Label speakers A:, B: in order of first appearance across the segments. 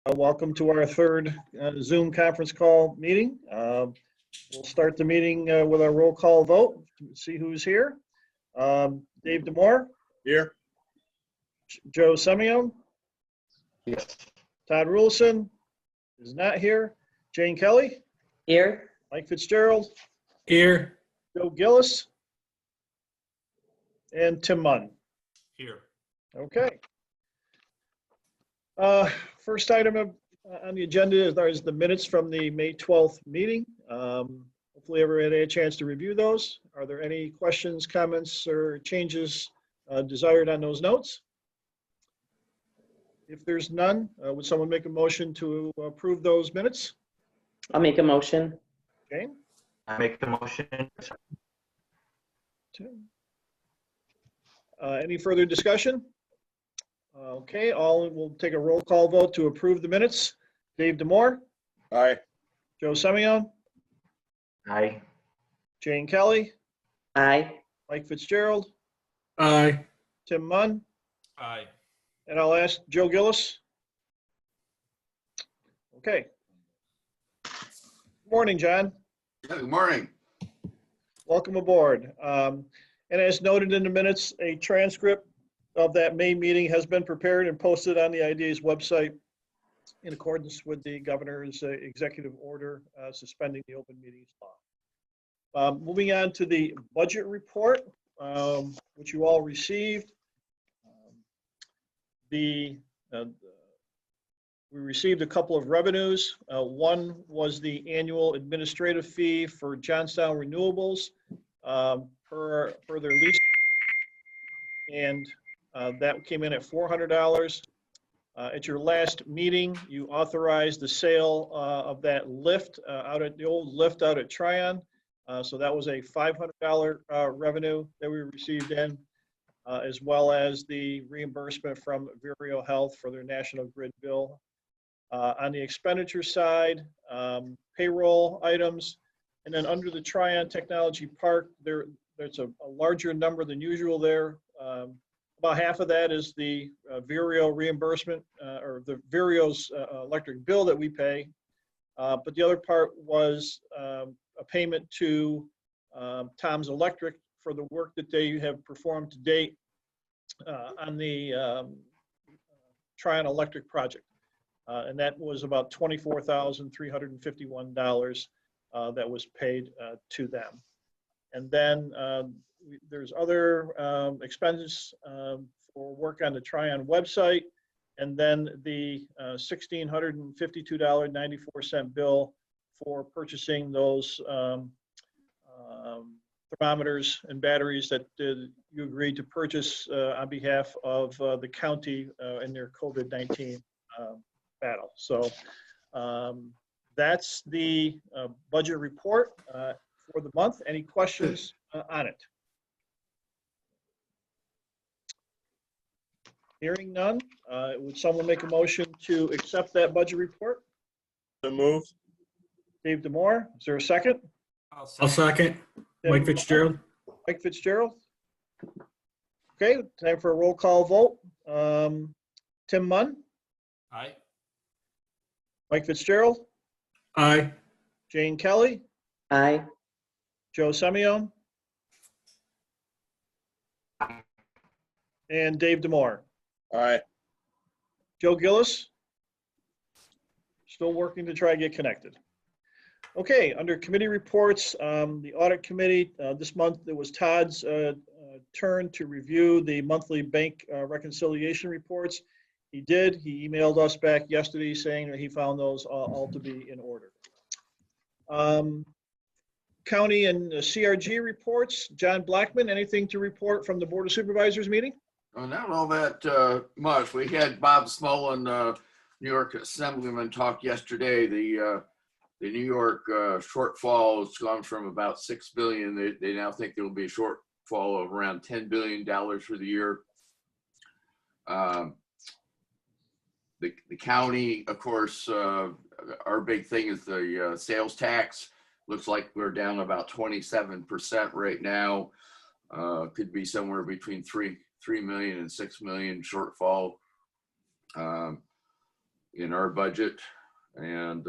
A: Welcome to our third Zoom conference call meeting. We'll start the meeting with our roll call vote to see who's here. Dave Demore,
B: Here.
A: Joe Semyon,
B: Yes.
A: Todd Rulson is not here, Jane Kelly,
C: Here.
A: Mike Fitzgerald,
D: Here.
A: Joe Gillis, and Tim Munn.
D: Here.
A: Okay. First item on the agenda is the minutes from the May 12th meeting. Hopefully everyone had a chance to review those. Are there any questions, comments, or changes desired on those notes? If there's none, would someone make a motion to approve those minutes?
C: I'll make a motion.
A: Jane?
B: I make the motion.
A: Tim? Any further discussion? Okay, we'll take a roll call vote to approve the minutes. Dave Demore,
B: Aye.
A: Joe Semyon,
B: Aye.
A: Jane Kelly,
C: Aye.
A: Mike Fitzgerald,
D: Aye.
A: Tim Munn,
D: Aye.
A: and I'll ask Joe Gillis. Okay. Good morning, John.
E: Good morning.
A: Welcome aboard. And as noted in the minutes, a transcript of that May meeting has been prepared and posted on the IDA's website in accordance with the governor's executive order suspending the open meetings law. Moving on to the budget report, which you all received. We received a couple of revenues. One was the annual administrative fee for Johnstown Renewables per their lease, and that came in at $400. At your last meeting, you authorized the sale of that lift the old lift out at Tryon. So that was a $500 revenue that we received in, as well as the reimbursement from Vireo Health for their National Grid bill. On the expenditure side, payroll items, and then under the Tryon Technology Park, there's a larger number than usual there. About half of that is the Vireo reimbursement, or the Vireo's electric bill that we pay. But the other part was a payment to Tom's Electric for the work that they have performed to date on the Tryon Electric project. And that was about $24,351 that was paid to them. And then there's other expenses for work on the Tryon website, and then the $1,652.94 bill for purchasing those thermometers and batteries that you agreed to purchase on behalf of the county in their COVID-19 battle. So that's the budget report for the month. Any questions on it? Hearing none, would someone make a motion to accept that budget report?
B: So moved.
A: Dave Demore, is there a second?
D: I'll second. Mike Fitzgerald.
A: Mike Fitzgerald. Okay, time for a roll call vote. Tim Munn,
D: Aye.
A: Mike Fitzgerald,
D: Aye.
A: Jane Kelly,
C: Aye.
A: Joe Semyon, and Dave Demore.
B: Aye.
A: Joe Gillis, still working to try to get connected. Okay, under committee reports, the audit committee, this month it was Todd's turn to review the monthly bank reconciliation reports. He did. He emailed us back yesterday saying that he found those all to be in order. County and CRG reports. John Blackman, anything to report from the Board of Supervisors meeting?
E: Well, not all that much. We had Bob Smolin, New York Assemblyman, talk yesterday. The New York shortfall has gone from about $6 billion. They now think there will be a shortfall of around $10 billion for the year. The county, of course, our big thing is the sales tax. Looks like we're down about 27% right now. Could be somewhere between 3 million and 6 million shortfall. in our budget. And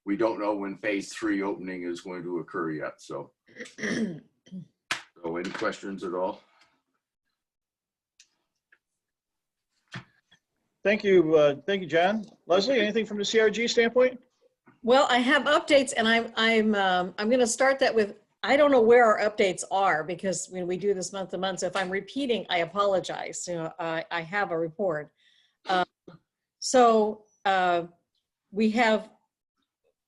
E: we don't know when phase 3 opening is going to occur yet. So, any questions at all?
A: Thank you, John. Leslie, anything from the CRG standpoint?
F: Well, I have updates, and I'm going to start that with, I don't know where our updates are because we do this month to month. So if I'm repeating, I apologize. I have a report. We have,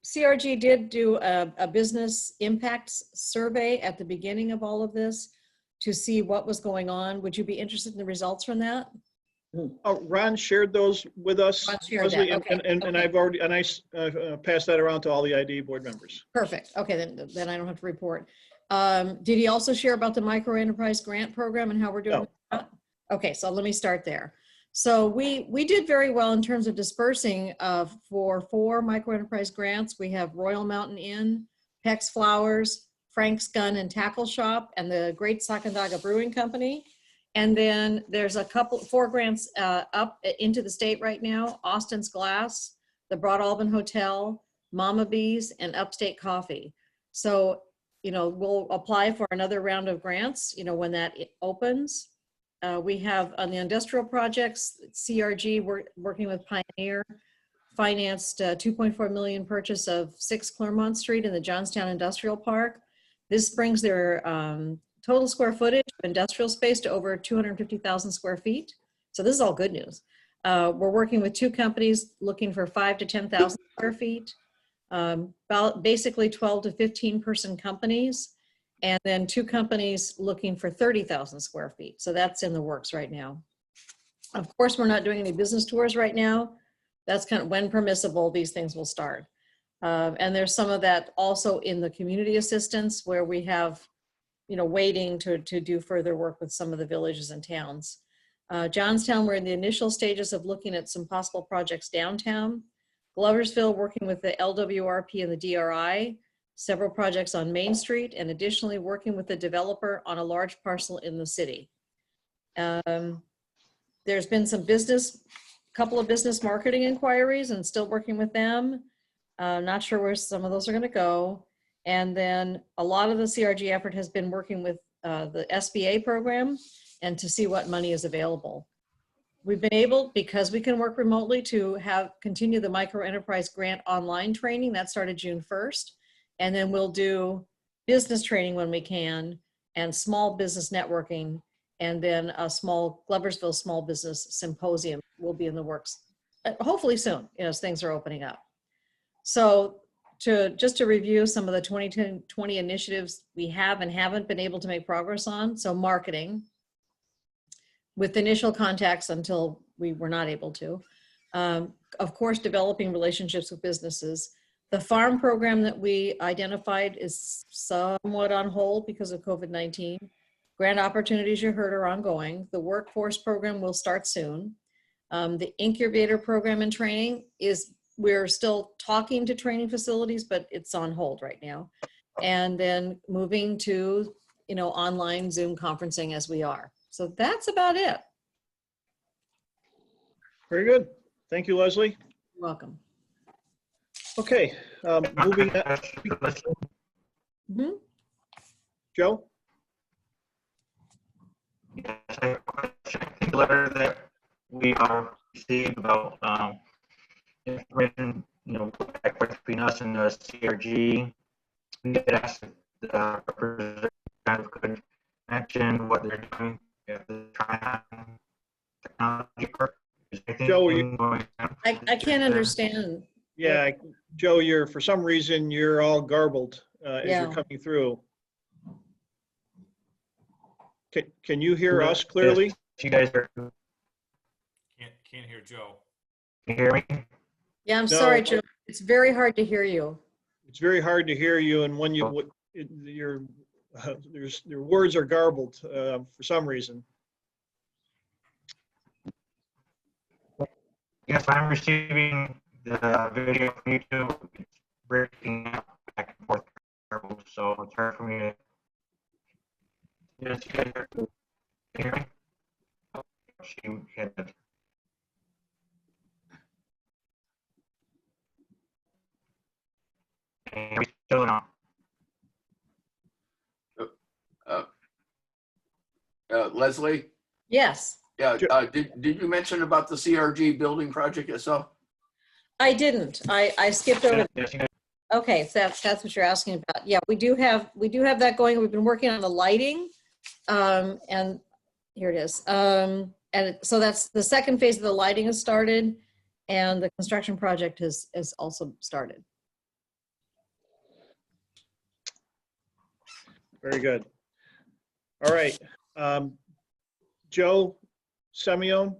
F: CRG did do a business impacts survey at the beginning of all of this to see what was going on. Would you be interested in the results from that?
A: Ron shared those with us,
F: Ron shared
A: Leslie,
F: that, okay,
A: and
F: okay.
A: I've already, and I passed that around to all the ID board members.
F: Perfect. Okay, then I don't have to report. Did he also share about the micro enterprise grant program and how we're doing?
A: No.
F: with that? Okay, so let me start there. So we did very well in terms of dispersing for 4 micro enterprise grants. We have Royal Mountain Inn, Peck's Flowers, Frank's Gun and Tackle Shop, and the Great Sacandaga Brewing Company. And then there's 4 grants up into the state right now: Austin's Glass, the Broadalbin Hotel, Mama Bees, and Upstate Coffee. So, we'll apply for another round of grants, when that opens. We have on the industrial projects, CRG working with Pioneer, financed $2.4 million purchase of 6 Claremont Street in the Johnstown Industrial Park. This brings their total square footage of industrial space to over 250,000 square feet. So this is all good news. We're working with 2 companies looking for 5,000 to 10,000 square feet, basically 12 to 15 person companies, and then 2 companies looking for 30,000 square feet. So that's in the works right now. Of course, we're not doing any business tours right now. That's kind of when permissible, these things will start. And there's some of that also in the community assistance where we have, waiting to do further work with some of the villages and towns. Johnstown, we're in the initial stages of looking at some possible projects downtown. Gloversville, working with the LWRP and the DRI, several projects on Main Street, and additionally working with the developer on a large parcel in the city. There's been couple of business marketing inquiries and still working with them. Not sure where some of those are going to go. And then a lot of the CRG effort has been working with the SBA program and to see what money is available. We've been able, because we can work remotely, to continue the micro enterprise grant online training. That started June 1st. And then we'll do business training when we can, and small business networking, and then a small Gloversville small business symposium will be in the works, hopefully soon, as things are opening up. So just to review some of the 2020 initiatives we have and haven't been able to make progress on. So marketing, with initial contacts until we were not able to. Of course, developing relationships with businesses. The farm program that we identified is somewhat on hold because of COVID-19. Grant opportunities, you heard, are ongoing. The workforce program will start soon. The incubator program and training we're still talking to training facilities, but it's on hold right now. And then moving to, online Zoom conferencing as we are. So that's about it.
A: Very good. Thank you, Leslie.
F: You're welcome.
A: Okay, moving on.
F: Mhm.
A: Joe?
G: Yes, I have a question. I think the letter that we received about information, back between us and the CRG, we had asked the representative could mention what they're doing at the Tryon technology park.
A: Joe,
F: I can't understand.
A: Yeah, Joe, for some reason, you're all garbled as
F: Yeah.
A: you're coming through. Can you hear us clearly?
G: You guys are,
D: Can't hear Joe.
G: can you hear me?
F: Yeah, I'm
A: No.
F: sorry, Joe. It's very hard to hear you.
A: It's very hard to hear you, and when your words are garbled for some reason.
G: Yes, I'm receiving the video from YouTube. It's breaking up back and forth, so it's hard for me to. Yes, you guys can hear me? She had it. Are we still on?
E: Leslie?
F: Yes,
E: Yeah, did you mention about the CRG building project itself?
F: I didn't. I skipped over.
G: Yes, you know,
F: Okay, so that's what you're asking about. Yeah, we do have that going. We've been working on the lighting, and here it is. So that's the second phase of the lighting has started, and the construction project has also started.
A: Very good. All right. Joe Semyon,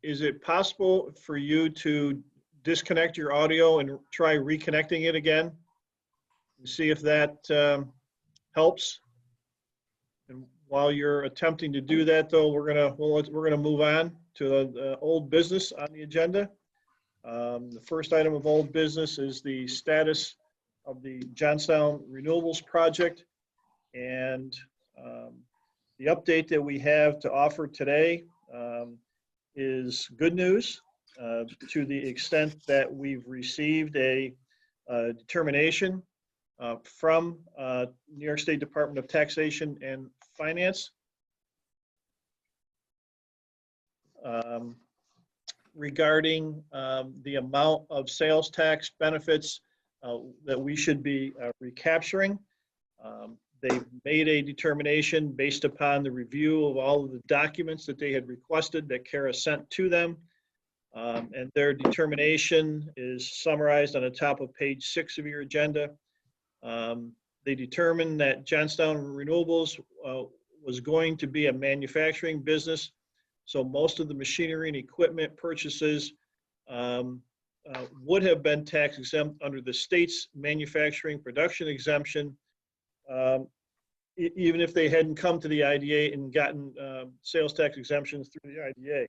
A: is it possible for you to disconnect your audio and try reconnecting it again? And see if that helps. And while you're attempting to do that, though, we're gonna move on to the old business on the agenda. The first item of old business is the status of the Johnstown Renewables Project. And the update that we have to offer today is good news to the extent that we've received a determination from New York State Department of Taxation and Finance regarding the amount of sales tax benefits that we should be recapturing. They've made a determination based upon the review of all of the documents that they had requested that Kara sent to them. And their determination is summarized on the top of page 6 of your agenda. They determined that Johnstown Renewables was going to be a manufacturing business. So most of the machinery and equipment purchases would have been tax exempt under the state's manufacturing production exemption, even if they hadn't come to the IDA and gotten sales tax exemptions through the IDA.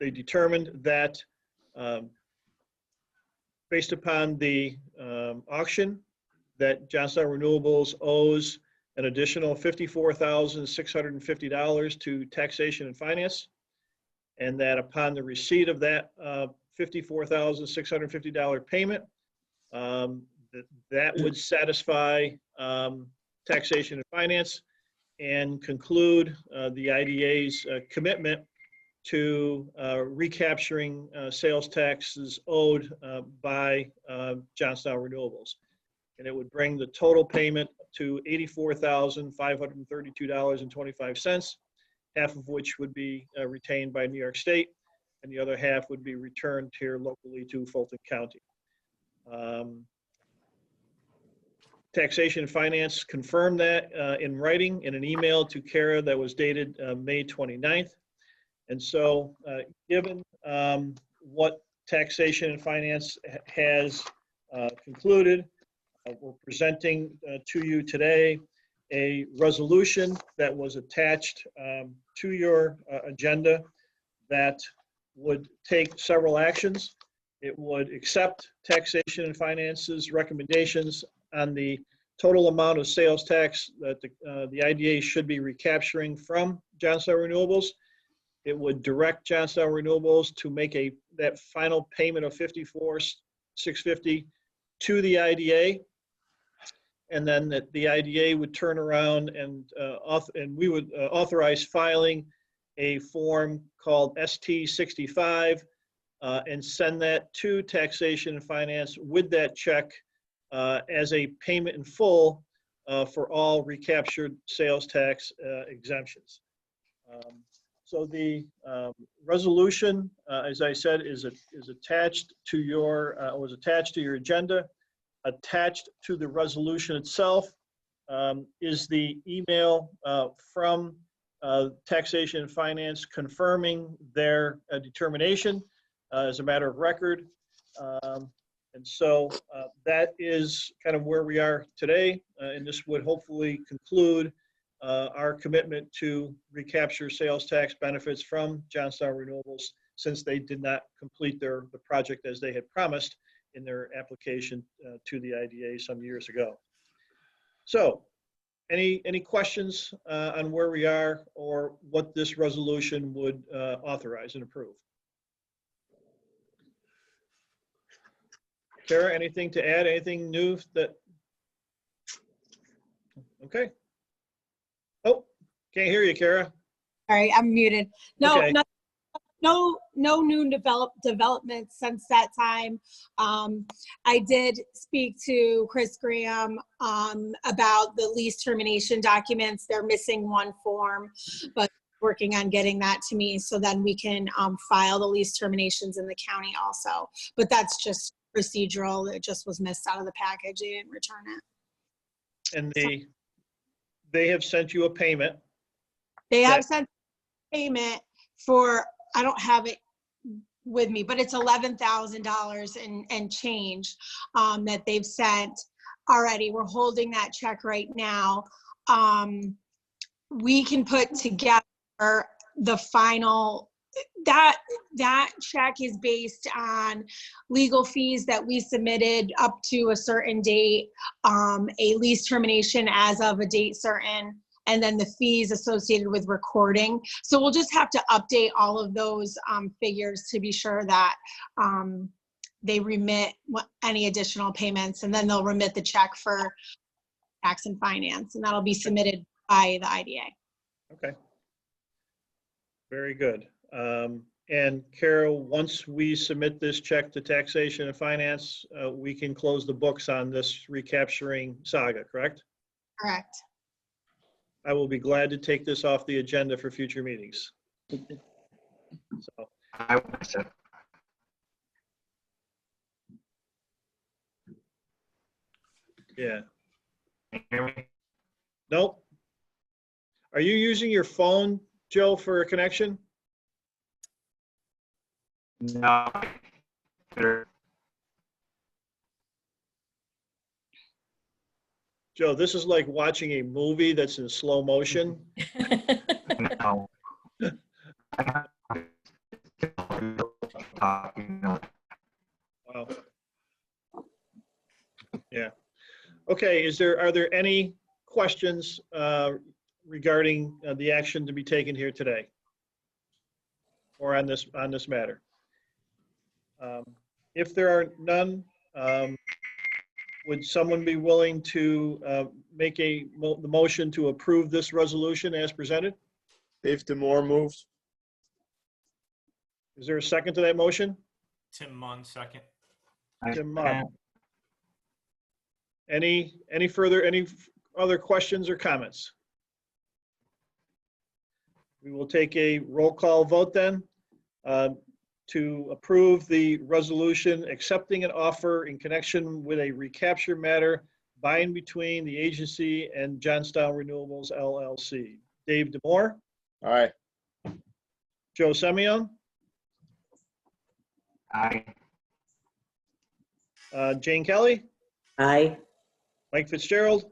A: They determined that based upon the auction, that Johnstown Renewables owes an additional $54,650 to taxation and finance, and that upon the receipt of that $54,650 payment, that would satisfy taxation and finance and conclude the IDA's commitment to recapturing sales taxes owed by Johnstown Renewables. And it would bring the total payment to $84,532.25, half of which would be retained by New York State, and the other half would be returned here locally to Fulton County. Taxation and Finance confirmed that in writing in an email to Kara that was dated May 29th. And so given what Taxation and Finance has concluded, we're presenting to you today a resolution that was attached to your agenda that would take several actions. It would accept Taxation and Finance's recommendations on the total amount of sales tax that the IDA should be recapturing from Johnstown Renewables. It would direct Johnstown Renewables to make that final payment of $54,650 to the IDA, and then that the IDA would turn around and we would authorize filing a form called ST65 and send that to Taxation and Finance with that check as a payment in full for all recaptured sales tax exemptions. So the resolution, as I said, is attached to your was attached to your agenda. Attached to the resolution itself is the email from Taxation and Finance confirming their determination as a matter of record. And so that is kind of where we are today. And this would hopefully conclude our commitment to recapture sales tax benefits from Johnstown Renewables, since they did not complete the project as they had promised in their application to the IDA some years ago. So any questions on where we are or what this resolution would authorize and approve? Kara, anything to add? Anything new that? Okay. Oh, can't hear you, Kara.
H: Sorry, I'm muted. No,
A: Okay.
H: no new developments since that time. I did speak to Chris Graham about the lease termination documents. They're missing one form, but working on getting that to me so then we can file the lease terminations in the county also. But that's just procedural. It just was missed out of the package. They didn't return it.
A: And they have sent you a payment.
H: They have sent payment for, I don't have it with me, but it's $11,000 and change that they've sent already. We're holding that check right now. We can put together the final, that check is based on legal fees that we submitted up to a certain date, a lease termination as of a date certain, and then the fees associated with recording. So we'll just have to update all of those figures to be sure that they remit any additional payments, and then they'll remit the check for tax and finance, and that'll be submitted by the IDA.
A: Okay. Very good. And Carol, once we submit this check to taxation and finance, we can close the books on this recapturing saga, correct?
H: Correct.
A: I will be glad to take this off the agenda for future meetings. So,
G: I will accept.
A: yeah.
G: Can you hear me?
A: Nope. Are you using your phone, Joe, for a connection?
G: No.
A: Joe, this is like watching a movie that's in slow motion.
G: No.
A: Wow. Yeah. Okay, are there any questions regarding the action to be taken here today? Or on this matter? If there are none, would someone be willing to make the motion to approve this resolution as presented?
B: Dave Demore moves.
A: Is there a second to that motion?
D: Tim Munn, second.
A: Tim Munn. Any other questions or comments? We will take a roll call vote then to approve the resolution accepting an offer in connection with a recapture matter by and between the agency and Johnstown Renewables LLC. Dave Demore,
B: Aye.
A: Joe Semyon,
G: Aye.
A: Jane Kelly,
C: Aye.
A: Mike Fitzgerald,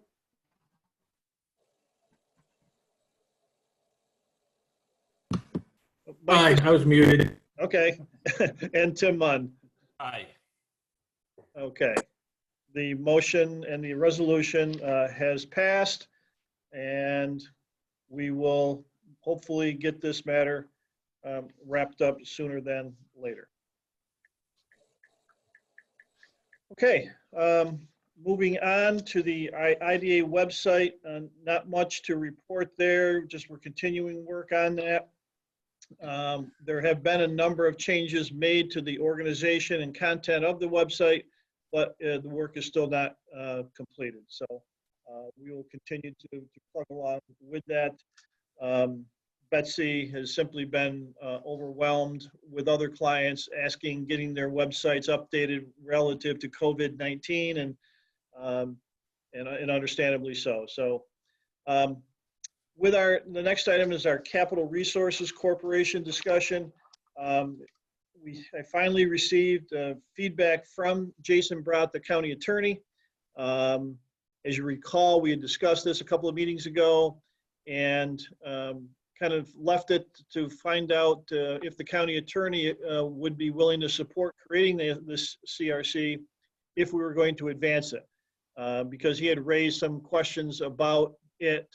I: Aye, I was muted.
A: Okay, and Tim Munn.
D: Aye.
A: Okay. The motion and the resolution has passed, and we will hopefully get this matter wrapped up sooner than later. Okay, moving on to the IDA website. Not much to report there, just we're continuing work on that. There have been a number of changes made to the organization and content of the website, but the work is still not completed. So we will continue to plug along with that. Betsy has simply been overwhelmed with other clients getting their websites updated relative to COVID-19, and understandably so. So with the next item is our Capital Resources Corporation discussion. I finally received feedback from Jason Brott, the county attorney. As you recall, we had discussed this a couple of meetings ago and kind of left it to find out if the county attorney would be willing to support creating this CRC if we were going to advance it. Because he had raised some questions about it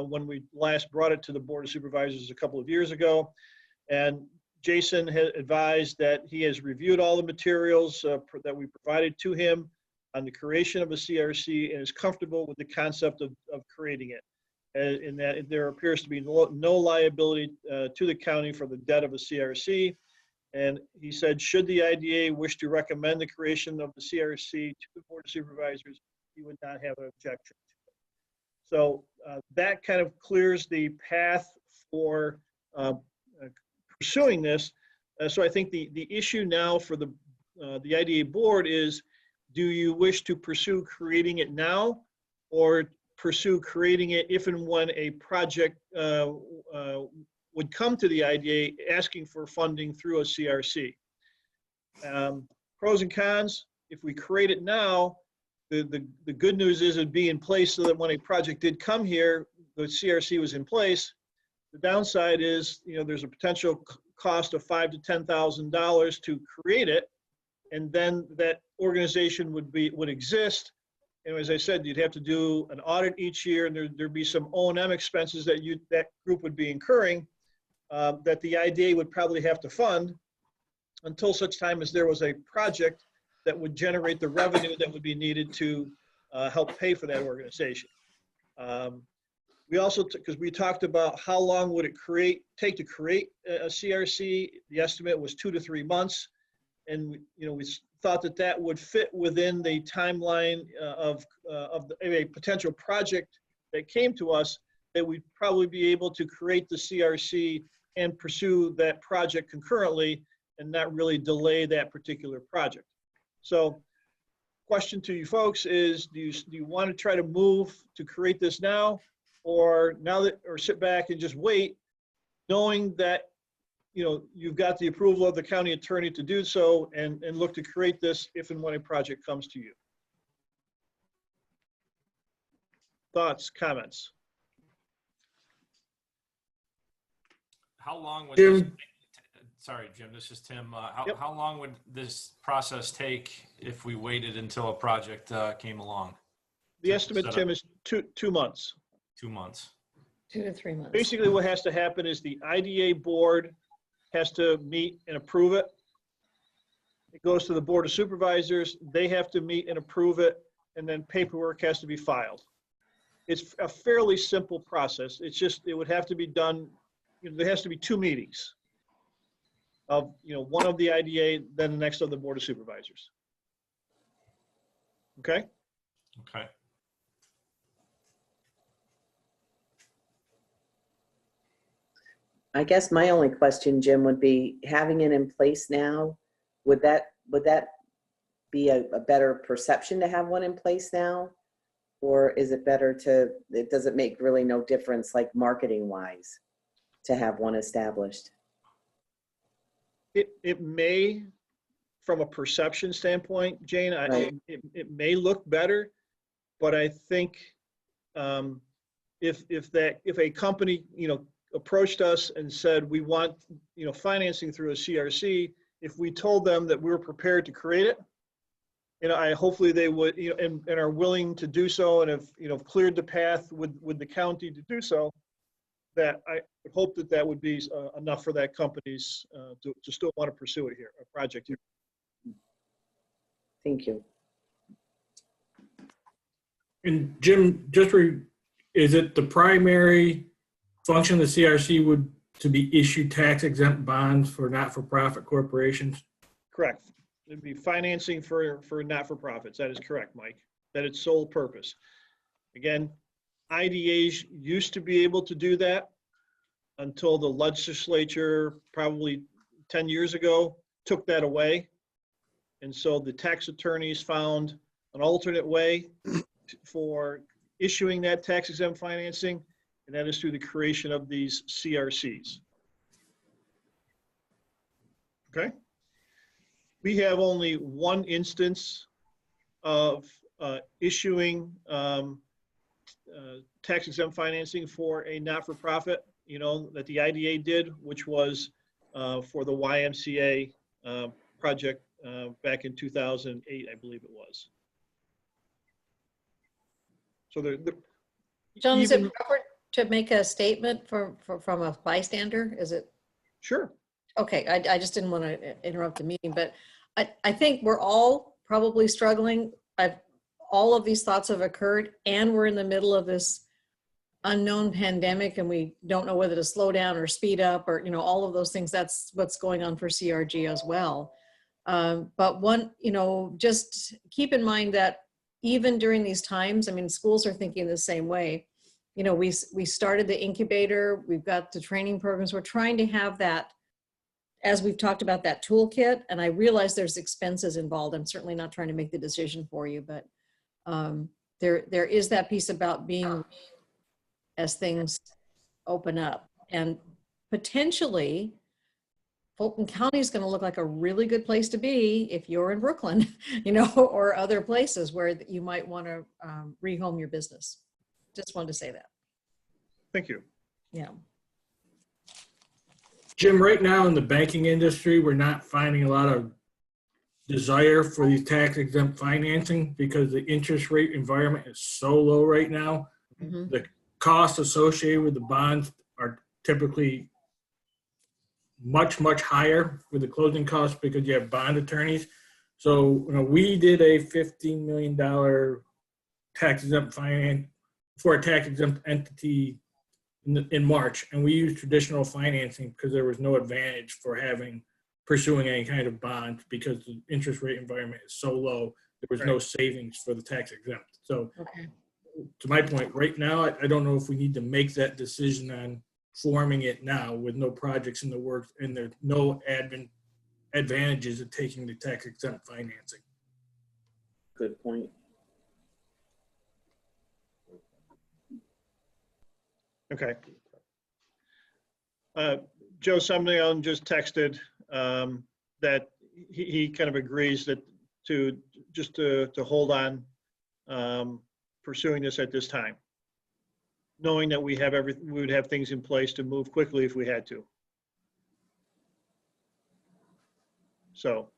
A: when we last brought it to the Board of Supervisors a couple of years ago. And Jason has advised that he has reviewed all the materials that we provided to him on the creation of a CRC and is comfortable with the concept of creating it. In that there appears to be no liability to the county for the debt of a CRC. And he said, should the IDA wish to recommend the creation of the CRC to the Board of Supervisors, he would not have an objection to it. So that kind of clears the path for pursuing this. So I think the issue now for the IDA board is, do you wish to pursue creating it now, or pursue creating it if and when a project would come to the IDA asking for funding through a CRC? Pros and cons: if we create it now, the good news is it'd be in place so that when a project did come here, the CRC was in place. The downside is, there's a potential cost of $5,000 to $10,000 to create it, and then that organization would exist. And as I said, you'd have to do an audit each year, and there'd be some O&M expenses that that group would be incurring that the IDA would probably have to fund until such time as there was a project that would generate the revenue that would be needed to help pay for that organization. We also, because we talked about how long would it take to create a CRC, the estimate was 2 to 3 months. And we thought that would fit within the timeline of a potential project that came to us, that we'd probably be able to create the CRC and pursue that project concurrently and not really delay that particular project. So question to you folks is, do you want to try to move to create this now, or sit back and just wait, knowing that you've got the approval of the county attorney to do so, and look to create this if and when a project comes to you? Thoughts, comments?
D: How long would
I: Jim.
D: this, sorry, Jim, this is Tim.
A: Yep.
D: How long would this process take if we waited until a project came along?
A: The estimate, Tim, is two months.
D: 2 months.
F: 2 to 3 months.
A: Basically, what has to happen is the IDA board has to meet and approve it. It goes to the Board of Supervisors. They have to meet and approve it, and then paperwork has to be filed. It's a fairly simple process. It's just, it would have to be done, there has to be 2 meetings of, one of the IDA, then the next of the Board of Supervisors. Okay?
D: Okay.
C: I guess my only question, Jim, would be, having it in place now, would that be a better perception to have one in place now? Or is it better does it make really no difference, like marketing wise, to have one established?
A: It may, from a perception standpoint, Jane,
C: Right.
A: it may look better, but I think if a company, approached us and said, we want, financing through a CRC, if we told them that we were prepared to create it, hopefully they would, and are willing to do so, and have, cleared the path with the county to do so, that I hope that would be enough for that company's to still want to pursue it here, a project here.
C: Thank you.
I: And Jim, is it the primary function of the CRC to be issue tax exempt bonds for not-for-profit corporations?
A: Correct. It'd be financing for not-for-profits. That is correct, Mike. That its sole purpose. Again, IDAs used to be able to do that until the legislature, probably 10 years ago, took that away. And so the tax attorneys found an alternate way for issuing that tax exempt financing, and that is through the creation of these CRCs. Okay? We have only one instance of issuing tax exempt financing for a not-for-profit, that the IDA did, which was for the YMCA project back in 2008, I believe it was. So
F: John, is it
A: even-
F: proper to make a statement from a bystander? Is it?
A: Sure.
F: Okay, I just didn't want to interrupt the meeting, but I think we're all probably struggling. All of these thoughts have occurred, and we're in the middle of this unknown pandemic, and we don't know whether to slow down or speed up, or, you know, all of those things. That's what's going on for CRG as well. But one, you know, just keep in mind that even during these times, I mean, schools are thinking the same way. You know, we started the incubator, we've got the training programs. We're trying to have that, as we've talked about, that toolkit. And I realize there's expenses involved. I'm certainly not trying to make the decision for you, but there is that piece about being as things open up, and potentially Fulton County is going to look like a really good place to be if you're in Brooklyn, you know, or other places where you might want to rehome your business. Just wanted to say that.
A: Thank you.
F: Yeah.
I: Jim, right now in the banking industry, we're not finding a lot of desire for these tax exempt financing because the interest rate environment is so low right now.
F: Mhm.
I: The costs associated with the bonds are typically much, much higher with the closing costs because you have bond attorneys. So, you know, we did a $15 million tax exempt finance for a tax exempt entity in March, and we used traditional financing because there was no advantage for pursuing any kind of bond because the interest rate environment is so low. There was no savings for the tax exempt. So,
F: Okay.
I: to my point, right now, I don't know if we need to make that decision on forming it now with no projects in the works and there's no advantages of taking the tax exempt financing.
C: Good point.
A: Okay. Joe Sumnion just texted that he kind of agrees that to hold on pursuing this at this time, knowing that we would have things in place to move quickly if we had to. So,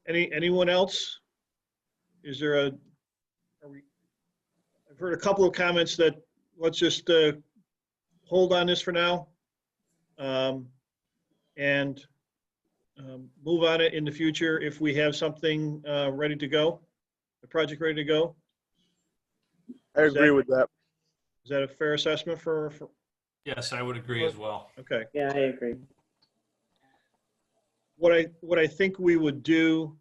A: anyone else? Is there I've heard a couple of comments that let's just hold on this for now and move on it in the future if we have something ready to go, the project ready to go.
B: I agree with that.
A: Is that a fair assessment for?
D: Yes, I would agree as well.
A: Okay.
C: Yeah, I agree.
A: What I think we would do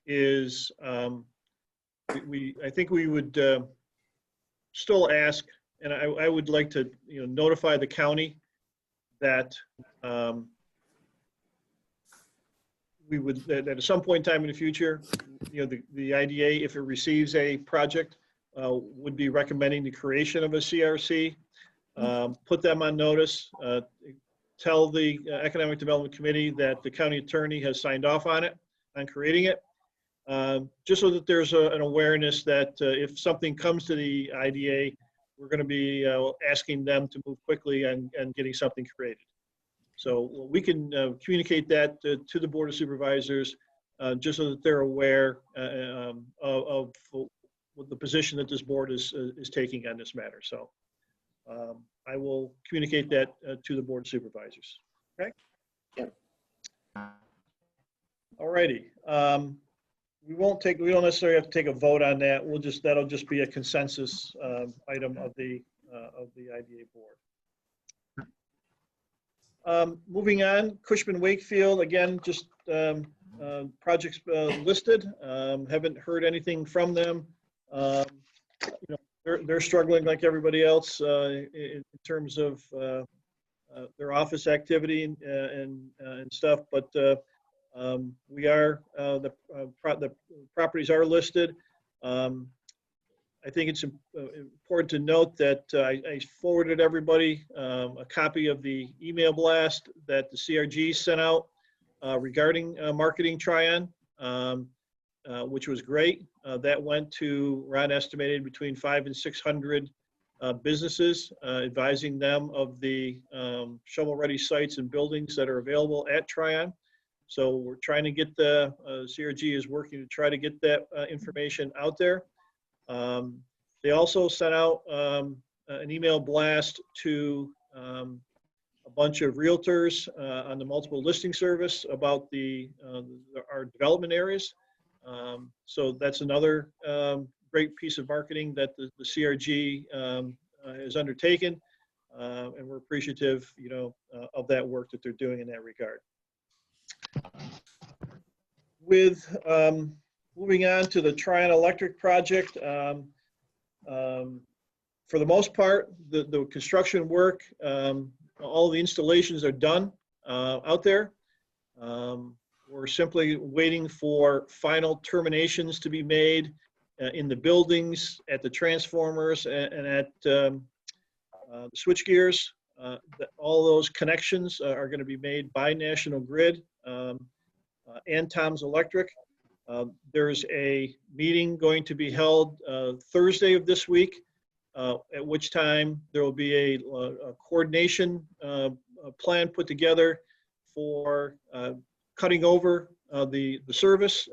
A: is I think we would still ask, and I would like to notify the county that we would that at some point in time in the future, the IDA, if it receives a project, would be recommending the creation of a CRC. Put them on notice. Tell the Economic Development Committee that the county attorney has signed off on it, on creating it, just so that there's an awareness that if something comes to the IDA, we're going to be asking them to move quickly and getting something created. So we can communicate that to the Board of Supervisors, just so that they're aware of the position that this board is taking on this matter. So I will communicate that to the Board of Supervisors. Okay?
C: Yep.
A: All righty. We don't necessarily have to take a vote on that. That'll just be a consensus item of the IDA board. Moving on, Cushman Wakefield, again, just projects listed. Haven't heard anything from them. They're struggling like everybody else in terms of their office activity and stuff, but we are the properties are listed. I think it's important to note that I forwarded everybody a copy of the email blast that the CRG sent out regarding marketing Tryon, which was great. That went to, Ron estimated, between 500 and 600 businesses, advising them of the shovel-ready sites and buildings that are available at Tryon. So we're trying to get CRG is working to try to get that information out there. They also sent out an email blast to a bunch of realtors on the multiple listing service about our development areas. So that's another great piece of marketing that the CRG has undertaken, and we're appreciative, of that work that they're doing in that regard. With moving on to the Tryon Electric project, for the most part, the construction work, all the installations are done out there. We're simply waiting for final terminations to be made in the buildings, at the transformers, and at the switch gears. All those connections are going to be made by National Grid and Tom's Electric. There's a meeting going to be held Thursday of this week, at which time there will be a coordination plan put together for cutting over the service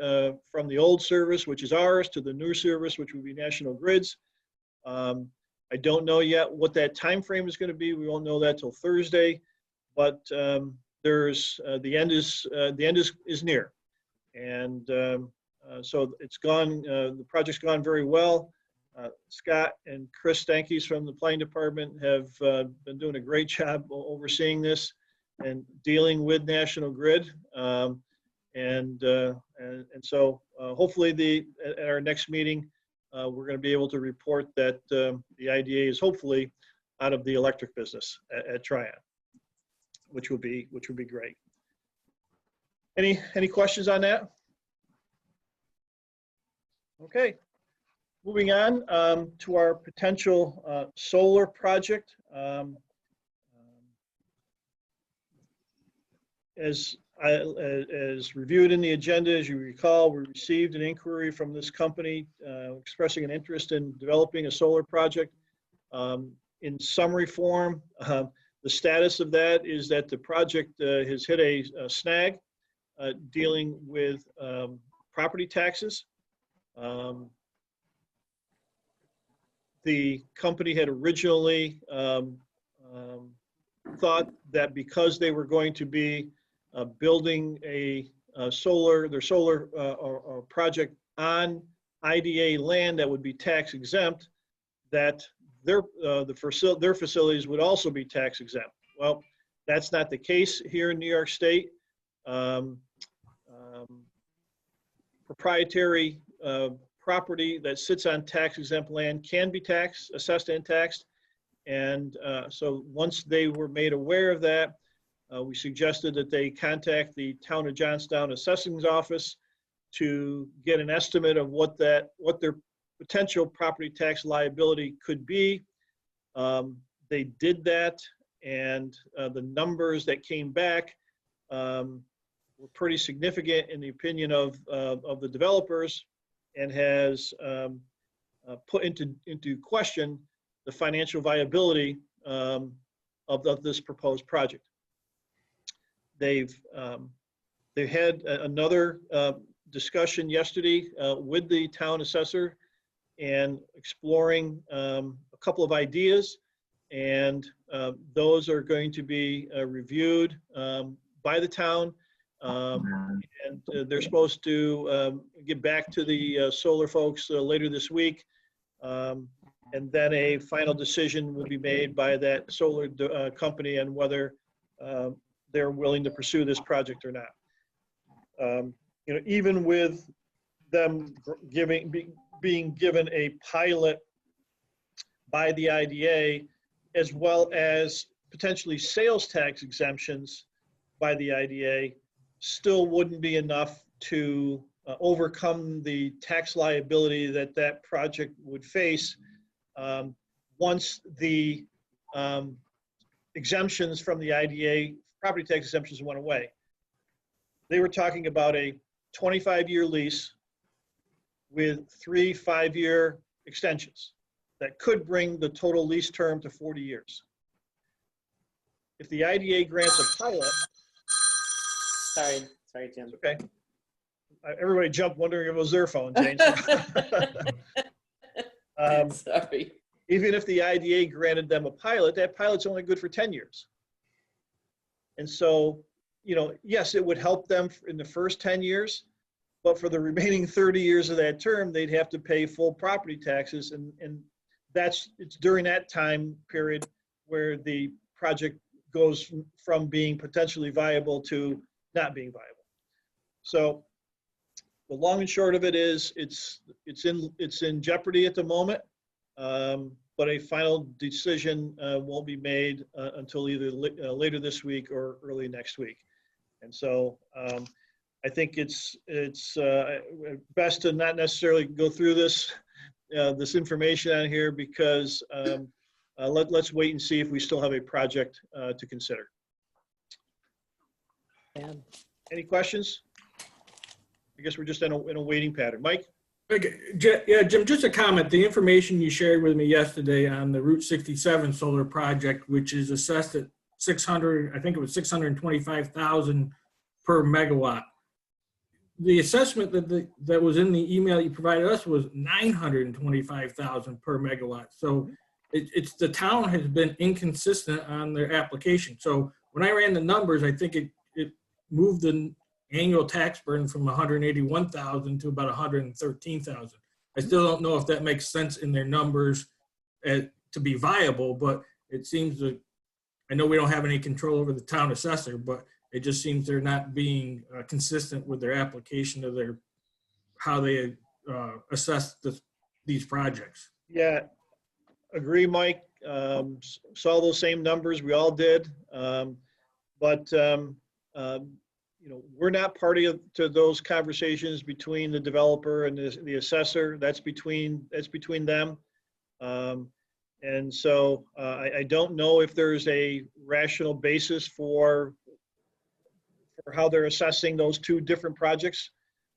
A: from the old service, which is ours, to the new service, which will be National Grid's. I don't know yet what that time frame is going to be. We won't know that till Thursday, but there's the end is near, and so it's gone. The project's gone very well. Scott and Chris Stankies from the planning department have been doing a great job overseeing this and dealing with National Grid. And so hopefully at our next meeting, we're going to be able to report that the IDA is hopefully out of the electric business at Tryon, which would be great. Any questions on that? Okay. Moving on to our potential solar project. As reviewed in the agenda, as you recall, we received an inquiry from this company expressing an interest in developing a solar project. In summary form, the status of that is that the project has hit a snag dealing with property taxes. The company had originally thought that because they were going to be building their solar project on IDA land that would be tax exempt, that their facilities would also be tax exempt. Well, that's not the case here in New York State. Proprietary property that sits on tax exempt land can be assessed and taxed. And so once they were made aware of that, we suggested that they contact the Town of Johnstown Assessing's Office to get an estimate of what their potential property tax liability could be. They did that, and the numbers that came back were pretty significant in the opinion of the developers, and has put into question the financial viability of this proposed project. They've had another discussion yesterday with the town assessor and exploring a couple of ideas, and those are going to be reviewed by the town. And they're supposed to get back to the solar folks later this week. And then a final decision will be made by that solar company on whether they're willing to pursue this project or not. Even with them being given a pilot by the IDA, as well as potentially sales tax exemptions by the IDA, still wouldn't be enough to overcome the tax liability that project would face once the exemptions from the IDA, property tax exemptions, went away. They were talking about a 25-year lease with 3 5-year extensions that could bring the total lease term to 40 years. If the IDA grants a pilot,
C: Sorry, Jim.
A: okay. Everybody jumped wondering if it was their phone, Jane.
C: Sorry.
A: Even if the IDA granted them a pilot, that pilot's only good for 10 years. And so, yes, it would help them in the first 10 years, but for the remaining 30 years of that term, they'd have to pay full property taxes. And it's during that time period where the project goes from being potentially viable to not being viable. So the long and short of it is it's in jeopardy at the moment, but a final decision won't be made until either later this week or early next week. And so I think it's best to not necessarily go through this information on here, because let's wait and see if we still have a project to consider.
C: Yeah.
A: Any questions? I guess we're just in a waiting pattern. Mike?
I: Okay, yeah, Jim, just a comment. The information you shared with me yesterday on the Route 67 solar project, which is assessed at 600, I think it was 625,000 per megawatt. The assessment that was in the email you provided us was 925,000 per megawatt. So it's the town has been inconsistent on their application. So when I ran the numbers, I think it moved the annual tax burden from 181,000 to about 113,000. I still don't know if that makes sense in their numbers to be viable, but it seems that, I know we don't have any control over the town assessor, but it just seems they're not being consistent with their application of how they assess these projects.
A: Yeah, agree, Mike. Saw those same numbers. We all did. But we're not party to those conversations between the developer and the assessor. That's between them. And so I don't know if there's a rational basis for how they're assessing those two different projects.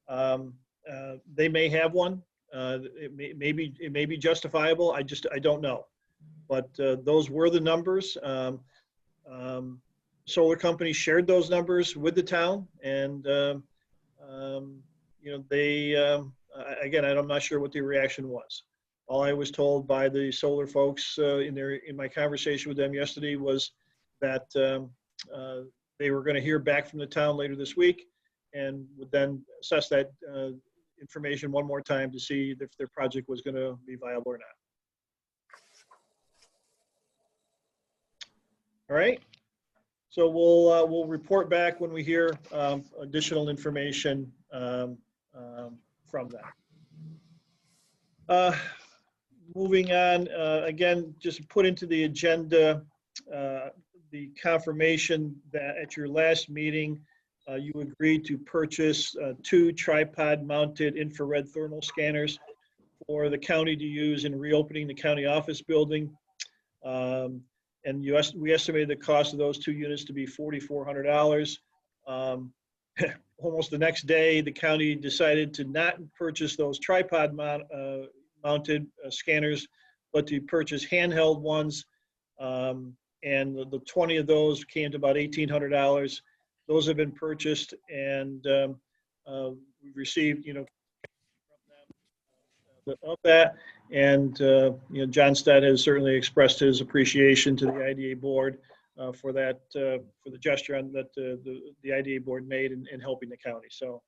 A: They may have one. It may be justifiable. I don't know. But those were the numbers. Solar companies shared those numbers with the town, and again, I'm not sure what the reaction was. All I was told by the solar folks in my conversation with them yesterday was that they were going to hear back from the town later this week, and would then assess that information one more time to see if their project was going to be viable or not. All right. So we'll report back when we hear additional information from them. Moving on, again, just put into the agenda the confirmation that at your last meeting, you agreed to purchase 2 tripod-mounted infrared thermal scanners for the county to use in reopening the county office building. And we estimated the cost of those 2 units to be $4,400. Almost the next day, the county decided to not purchase those tripod-mounted scanners, but to purchase handheld ones. And the 20 of those came to about $1,800. Those have been purchased, and we've received, of that. And John Stead has certainly expressed his appreciation to the IDA board for that, for the gesture that the IDA board made in helping the county. So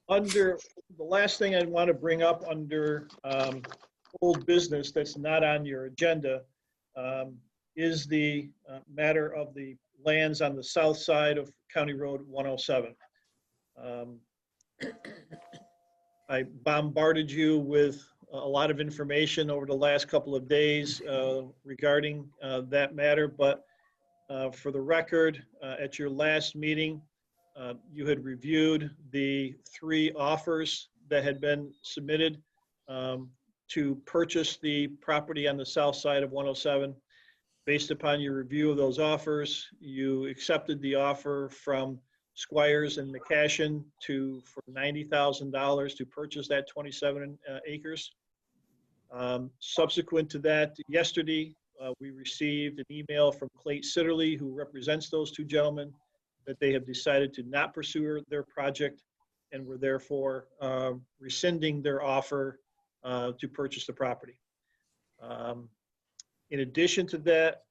A: under the last thing I want to bring up under old business that's not on your agenda is the matter of the lands on the south side of County Road 107. I bombarded you with a lot of information over the last couple of days regarding that matter, but for the record, at your last meeting, you had reviewed the 3 offers that had been submitted to purchase the property on the south side of 107. Based upon your review of those offers, you accepted the offer from Squires and McCashin for $90,000 to purchase that 27 acres. Subsequent to that, yesterday, we received an email from Clayton Sitterly, who represents those 2 gentlemen, that they have decided to not pursue their project and were therefore rescinding their offer to purchase the property. In addition to that,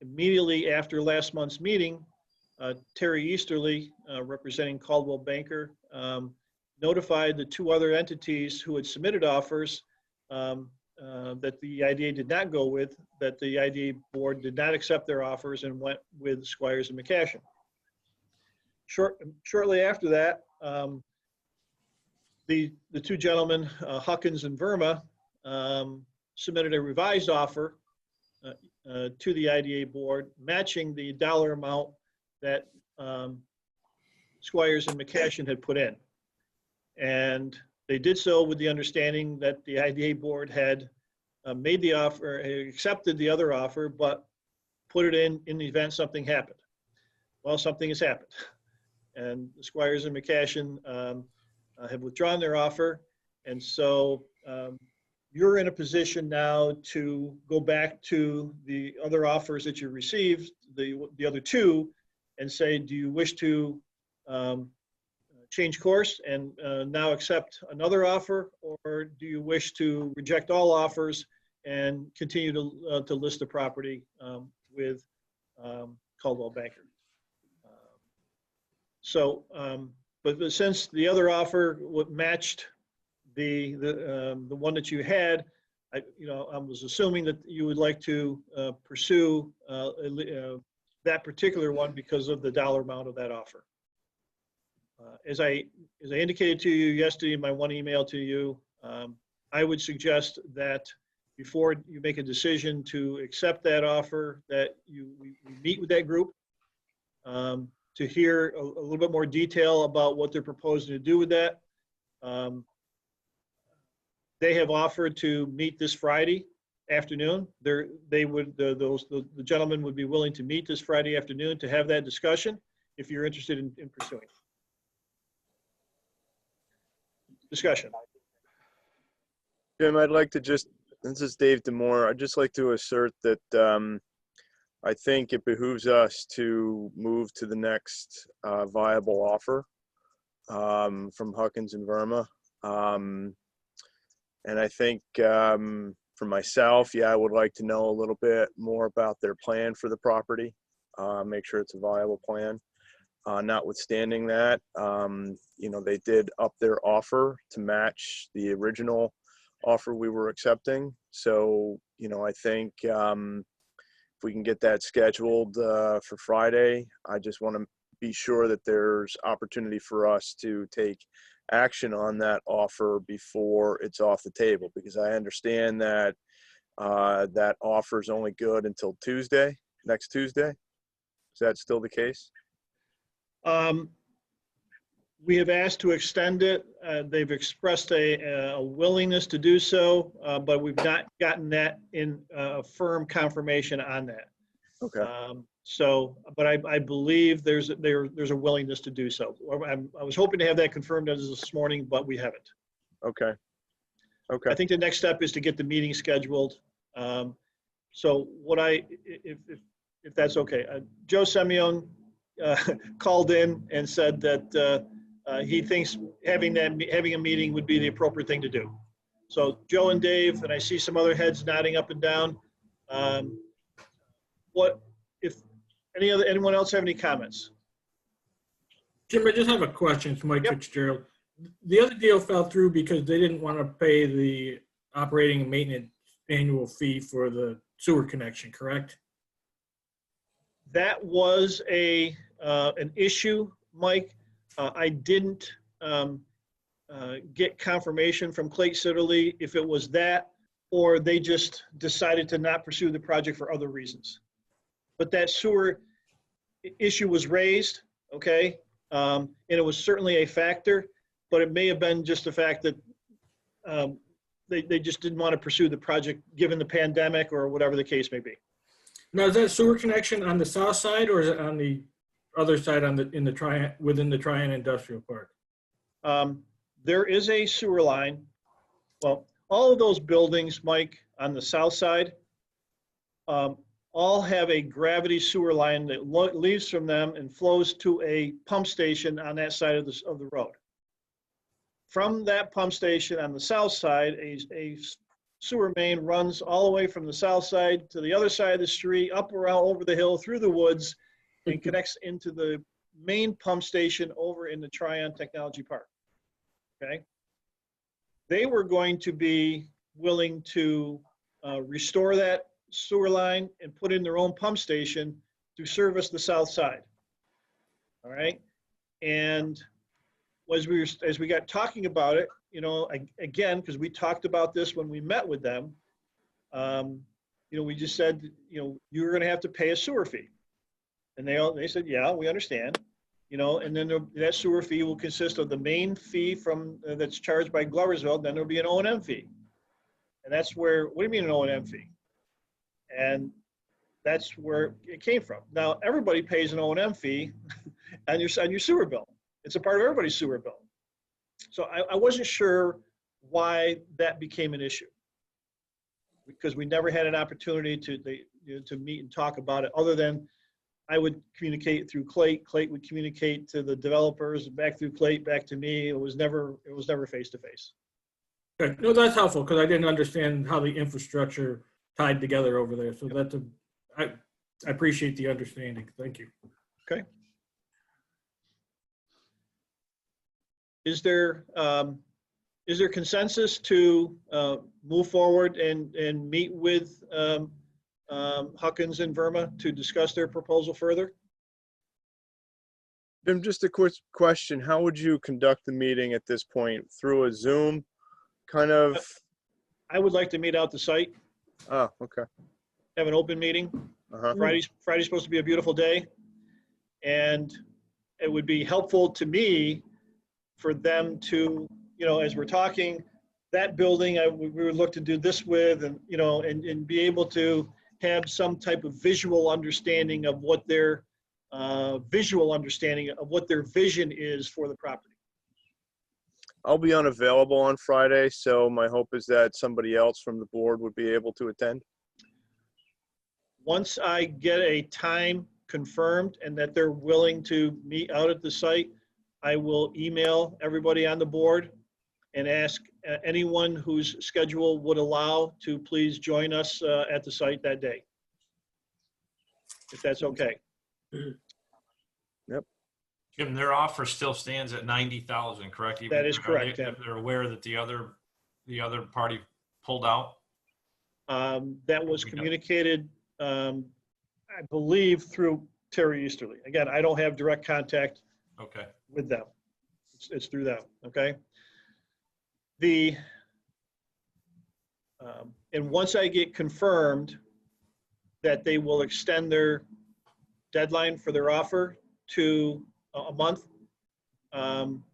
A: immediately after last month's meeting, Terry Easterly, representing Caldwell Banker, notified the two other entities who had submitted offers that the IDA did not go with, that the IDA board did not accept their offers and went with Squires and McCashin. Shortly after that, the two gentlemen, Huckins and Verma, submitted a revised offer to the IDA board, matching the dollar amount that Squires and McCashin had put in. And they did so with the understanding that the IDA board had made the offer, accepted the other offer, but put it in the event something happened. Well, something has happened. And the Squires and McCashin have withdrawn their offer. And so you're in a position now to go back to the other offers that you received, the other two, and say, do you wish to change course and now accept another offer, or do you wish to reject all offers and continue to list the property with Caldwell Banker? But since the other offer matched the one that you had, I was assuming that you would like to pursue that particular one because of the dollar amount of that offer. As I indicated to you yesterday in my one email to you, I would suggest that before you make a decision to accept that offer, that we meet with that group to hear a little bit more detail about what they're proposing to do with that. They have offered to meet this Friday afternoon. The gentlemen would be willing to meet this Friday afternoon to have that discussion if you're interested in pursuing. Discussion.
B: Jim, I'd like to this is Dave Demore. I'd just like to assert that I think it behooves us to move to the next viable offer from Huckins and Verma. And I think for myself, I would like to know a little bit more about their plan for the property, make sure it's a viable plan. Notwithstanding that, they did up their offer to match the original offer we were accepting. So, I think if we can get that scheduled for Friday, I just want to be sure that there's opportunity for us to take action on that offer before it's off the table, because I understand that that offer is only good until next Tuesday. Is that still the case?
A: We have asked to extend it. They've expressed a willingness to do so, but we've not gotten that in firm confirmation on that.
B: Okay.
A: But I believe there's a willingness to do so. I was hoping to have that confirmed as this morning, but we haven't.
B: Okay. Okay.
A: I think the next step is to get the meeting scheduled. So if that's okay, Joe Semyon called in and said that he thinks having a meeting would be the appropriate thing to do. So Joe and Dave, and I see some other heads nodding up and down. What if anyone else have any comments?
I: Jim, I just have a question. It's Mike
A: Yep.
I: Fitzgerald. The other deal fell through because they didn't want to pay the operating and maintenance annual fee for the sewer connection, correct?
A: That was an issue, Mike. I didn't get confirmation from Clayton Sitterly if it was that, or they just decided to not pursue the project for other reasons. But that sewer issue was raised, okay? And it was certainly a factor, but it may have been just the fact that they just didn't want to pursue the project given the pandemic or whatever the case may be.
I: Now, is that sewer connection on the south side or is it on the other side within the Tryon Industrial Park?
A: There is a sewer line. Well, all of those buildings, Mike, on the south side, all have a gravity sewer line that leaves from them and flows to a pump station on that side of the road. From that pump station on the south side, a sewer main runs all the way from the south side to the other side of the street, up around over the hill, through the woods, and connects into the main pump station over in the Tryon Technology Park. Okay? They were going to be willing to restore that sewer line and put in their own pump station to service the south side. All right? And as we got talking about it, you know, again, because we talked about this when we met with them, you know, we just said, you know, you're going to have to pay a sewer fee. And they said, yeah, we understand. You know, and then that sewer fee will consist of the main fee from that's charged by Gloversville. Then there'll be an O&M fee, and that's where. What do you mean an O&M fee? And that's where it came from. Now everybody pays an O&M fee on your sewer bill. It's a part of everybody's sewer bill. So I wasn't sure why that became an issue, because we never had an opportunity to meet and talk about it, other than I would communicate through Clate. Clate would communicate to the developers, back through Clate, back to me. It was never face to face.
I: Okay. No, that's helpful because I didn't understand how the infrastructure tied together over there. So I appreciate the understanding. Thank you.
A: Okay. Is there consensus to move forward and meet with Huckins and Verma to discuss their proposal further?
B: Jim, just a quick question. How would you conduct the meeting at this point? Through a Zoom kind of?
A: I would like to meet out the site,
B: Oh, okay.
A: have an open meeting.
B: Uh-huh.
A: Friday's supposed to be a beautiful day. And it would be helpful to me for them to, you know, as we're talking, that building, we would look to do this with, and, you know, and be able to have some type of visual understanding of what their vision is for the property.
B: I'll be unavailable on Friday, so my hope is that somebody else from the board would be able to attend.
A: Once I get a time confirmed and that they're willing to meet out at the site, I will email everybody on the board and ask anyone whose schedule would allow to please join us at the site that day, if that's okay.
B: Yep.
D: Jim, their offer still stands at 90,000, correct?
A: That is correct, Tim.
D: They're aware that the other party pulled out?
A: That was communicated, I believe, through Terry Easterly. Again, I don't have direct contact
D: Okay.
A: with them. It's through them, okay? And once I get confirmed that they will extend their deadline for their offer to a month,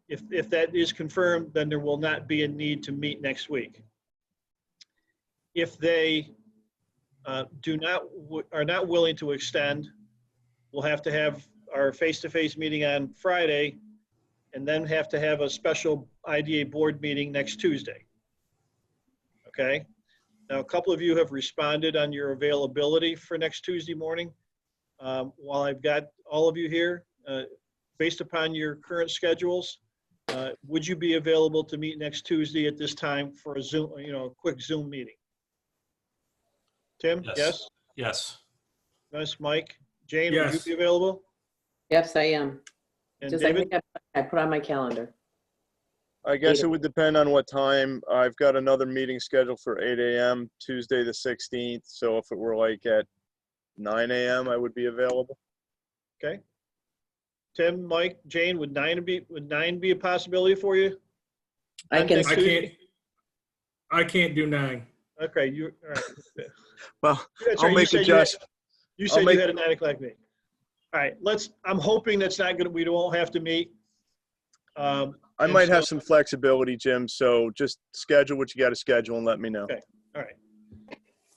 A: if that is confirmed, then there will not be a need to meet next week. If they are not willing to extend, we'll have to have our face-to-face meeting on Friday, and then have to have a special IDA board meeting next Tuesday. Okay? Now, a couple of you have responded on your availability for next Tuesday morning. While I've got all of you here, based upon your current schedules, would you be available to meet next Tuesday at this time for a Zoom, a quick Zoom meeting? Tim, yes?
D: Yes.
A: Yes, Mike? Jane,
I: Yes.
A: would you be available?
C: Yes, I am.
A: And
C: Just I
A: David?
C: think I put on my calendar.
B: I guess it would depend on what time. I've got another meeting scheduled for 8 a.m. Tuesday the 16th. So if it were like at 9 a.m., I would be available.
A: Okay. Tim, Mike, Jane, would 9 be a possibility for you?
C: I can,
A: Next Tuesday?
I: I can't do 9.
A: Okay, all right.
B: Well,
A: That's
B: I'll
A: right,
B: make adjustments.
A: You said you had a 9 o'clock meeting. All right, I'm hoping that's not gonna, we won't have to meet.
B: I
A: and
B: might have
A: so-
B: some flexibility, Jim. So just schedule what you got to schedule and let me know.
A: Okay. All right.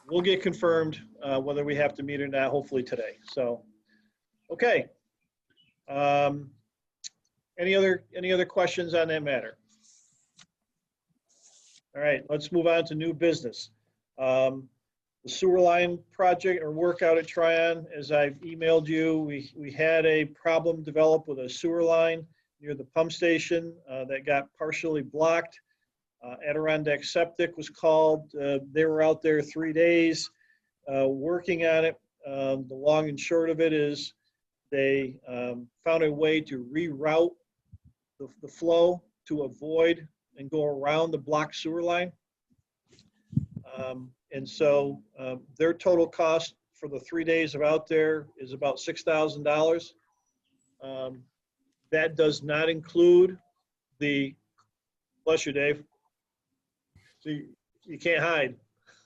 A: We'll get confirmed whether we have to meet or not, hopefully today. So, okay. Any other questions on that matter? All right, let's move on to new business. The sewer line project or work out at Tryon, as I've emailed you, we had a problem develop with a sewer line near the pump station that got partially blocked. Adirondack Septic was called. They were out there 3 days working on it. The long and short of it is they found a way to reroute the flow to avoid and go around the block sewer line. And so their total cost for the 3 days of out there is about $6,000. That does not include the, bless you, Dave. So you can't hide.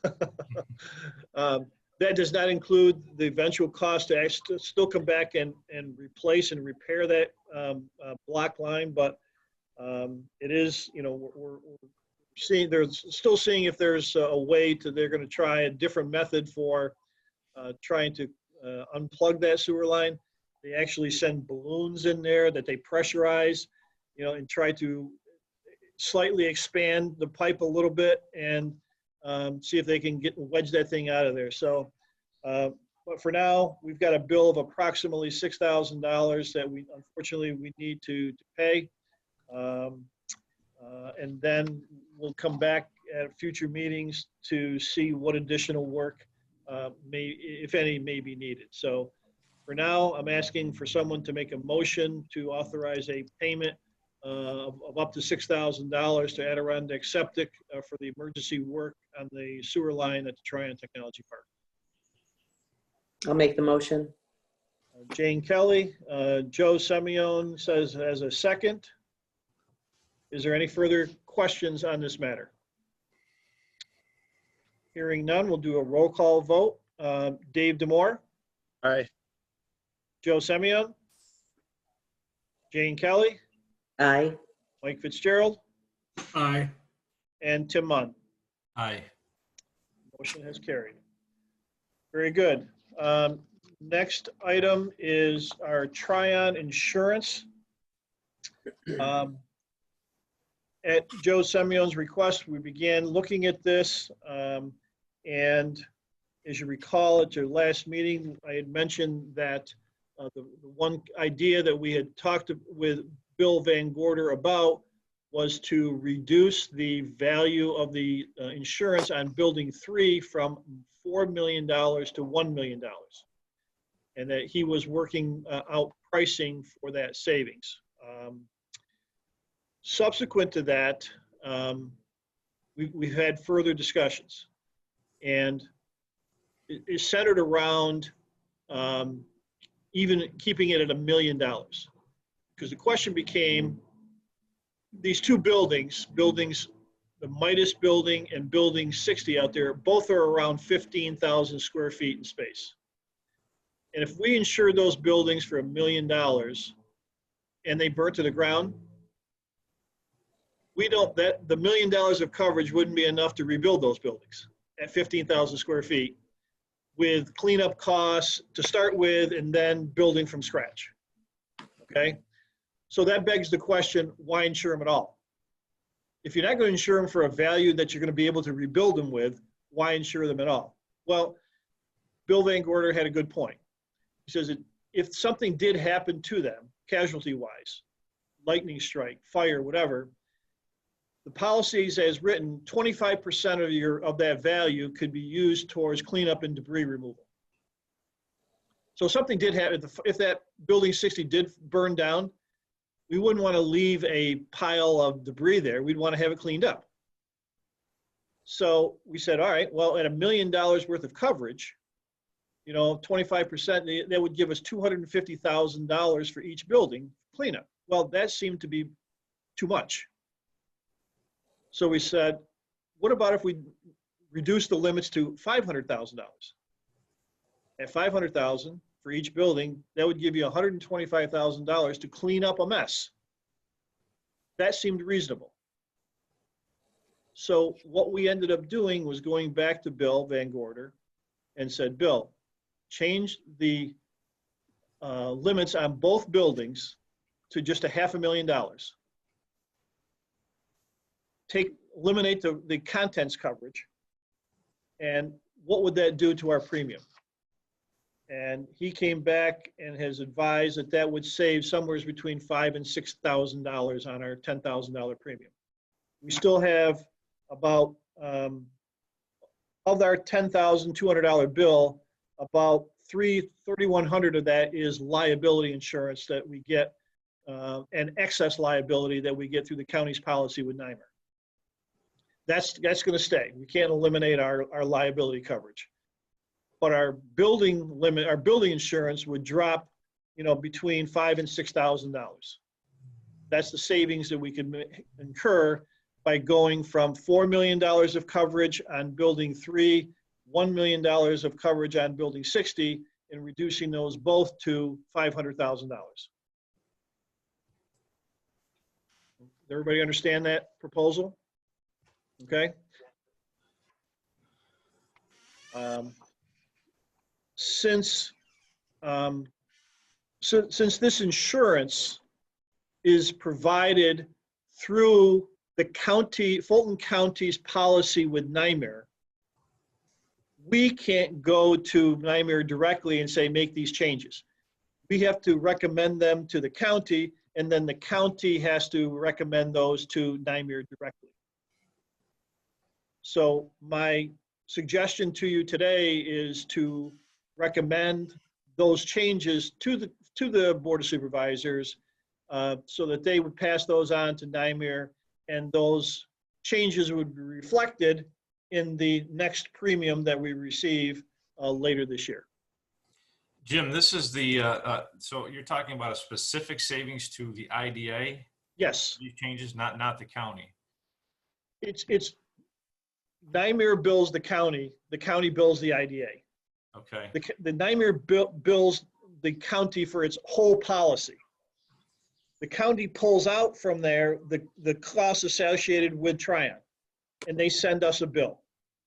A: That does not include the eventual cost to actually still come back and replace and repair that block line, but it is, you know, we're seeing, they're still seeing if there's a way to, they're going to try a different method for trying to unplug that sewer line. They actually send balloons in there that they pressurize, you know, and try to slightly expand the pipe a little bit and see if they can wedge that thing out of there. So, but for now, we've got a bill of approximately $6,000 that we unfortunately need to pay. And then we'll come back at future meetings to see what additional work if any, may be needed. So for now, I'm asking for someone to make a motion to authorize a payment of up to $6,000 to Adirondack Septic for the emergency work on the sewer line at the Tryon Technology Park.
C: I'll make the motion.
A: Jane Kelly, Joe Semyon says as a second. Is there any further questions on this matter? Hearing none, we'll do a roll call vote. Dave Demore,
B: Aye.
A: Joe Semyon, Jane Kelly,
C: Aye.
A: Mike Fitzgerald,
I: Aye.
A: and Tim Munn.
D: Aye.
A: Motion has carried. Very good. Next item is our Tryon insurance. At Joe Semyon's request, we began looking at this. And as you recall, at your last meeting, I had mentioned that the one idea that we had talked with Bill Van Gorder about was to reduce the value of the insurance on building 3 from $4 million to $1 million. And that he was working out pricing for that savings. Subsequent to that, we've had further discussions. And it's centered around even keeping it at $1 million. Because the question became, these two buildings, the Midas building and building 60 out there, both are around 15,000 square feet in space. And if we insure those buildings for $1 million and they burnt to the ground, the $1 million of coverage wouldn't be enough to rebuild those buildings at 15,000 square feet with cleanup costs to start with and then building from scratch. Okay? So that begs the question, why insure them at all? If you're not going to insure them for a value that you're going to be able to rebuild them with, why insure them at all? Well, Bill Van Gorder had a good point. He says that if something did happen to them, casualty-wise, lightning strike, fire, whatever, the policies as written, 25% of that value could be used towards cleanup and debris removal. So if something did happen, if that building 60 did burn down, we wouldn't want to leave a pile of debris there. We'd want to have it cleaned up. So we said, all right, well, at $1 million worth of coverage, 25%, that would give us $250,000 for each building cleanup. Well, that seemed to be too much. So we said, what about if we reduce the limits to $500,000? At $500,000 for each building, that would give you $125,000 to clean up a mess. That seemed reasonable. So what we ended up doing was going back to Bill Van Gorder and said, Bill, change the limits on both buildings to just $500,000. Eliminate the contents coverage, and what would that do to our premium? And he came back and has advised that that would save somewhere between $5,000 and $6,000 on our $10,000 premium. we still have about, of our $10,200 bill, about $3,100 of that is liability insurance that we get, and excess liability that we get through the county's policy with NYMER. That's going to stay. We can't eliminate our liability coverage. But our building limit, our building insurance would drop, between $5,000 and $6,000. That's the savings that we can incur by going from $4 million of coverage on building 3, $1 million of coverage on building 60, and reducing those both to $500,000. Everybody understand that proposal? Okay. Since this insurance is provided through the county, Fulton County's policy with NYMER, we can't go to NYMER directly and say, make these changes. We have to recommend them to the county, and then the county has to recommend those to NYMER directly. So my suggestion to you today is to recommend those changes to the Board of Supervisors so that they would pass those on to NYMER, and those changes would be reflected in the next premium that we receive later this year.
D: Jim, this is the, so you're talking about a specific savings to the IDA?
A: Yes.
D: These changes, not the county?
A: It's NYMER bills the county bills the IDA.
D: Okay.
A: The NYMER bills the county for its whole policy. The county pulls out from there the costs associated with Tryon, and they send us a bill.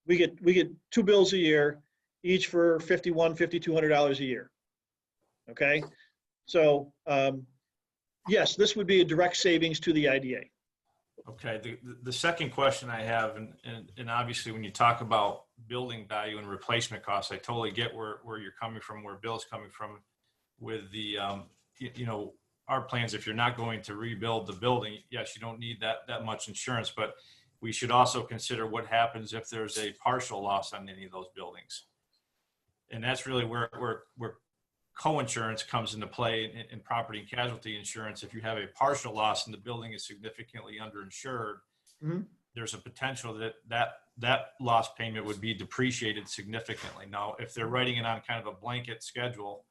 A: We get 2 bills a year, each for $5,100, $5,200 a year. Okay, so yes, this would be a direct savings to the IDA.
D: Okay, the second question I have, and obviously when you talk about building value and replacement costs, I totally get where you're coming from, where Bill's coming from with the, our plans. If you're not going to rebuild the building, yes, you don't need that much insurance, but we should also consider what happens if there's a partial loss on any of those buildings. And that's really where co-insurance comes into play in property and casualty insurance. If you have a partial loss and the building is significantly underinsured,
A: Mm-hmm.
D: there's a potential that loss payment would be depreciated significantly. Now, if they're writing it on kind of a blanket schedule,